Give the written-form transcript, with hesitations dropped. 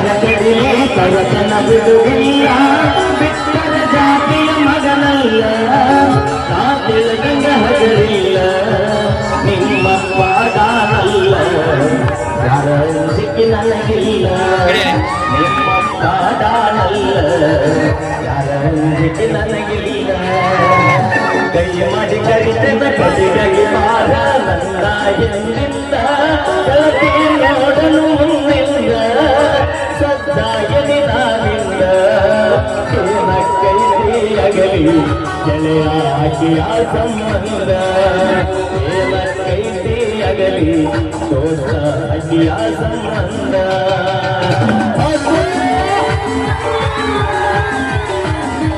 ಕಡಿಲಿ ಕಳತನ ಬಿಡುವಿಲ್ಲ ಬಿಟ್ಟರ ಜಾತಿಯ ಮಗನಲ್ಲ ನಾ ತಿಳಿದಂಗ ಹಗರಿಲ್ಲ ನಿಮ್ಮ ಪಾದಾನಲ್ಲ ಯಾರ ಸಿಕ್ಕಿ ನನಗಿಲ್ಲ ನಿಮ್ಮ ಪಾದಾನಲ್ಲ ಯಾರ ಸಿಕ್ಕಿ ನನಗಿಲ್ಲ ಕೈ ಮಾಡಿ ಕರಿತದ ಕದಿಗಾಗಿ ಮಾರ ನನ್ನ ಎಂದಿಲ್ಲ ಕಳತಿ ನೋಡಲು ಮುಂದಿಲ್ಲ ಸದ್ದಾಯನಿ ನಾನಿಲ್ಲ ಏನ ಕೈಸಿಯಾಗಲಿ ಗೆಳೆಯಾಗಿಯ ಸಂಬಂಧ ಏನ ಕೈಸಿಯಾಗಲಿ ದೋಸ್ತ ಅಗಿಯ ಸಂಬಂಧ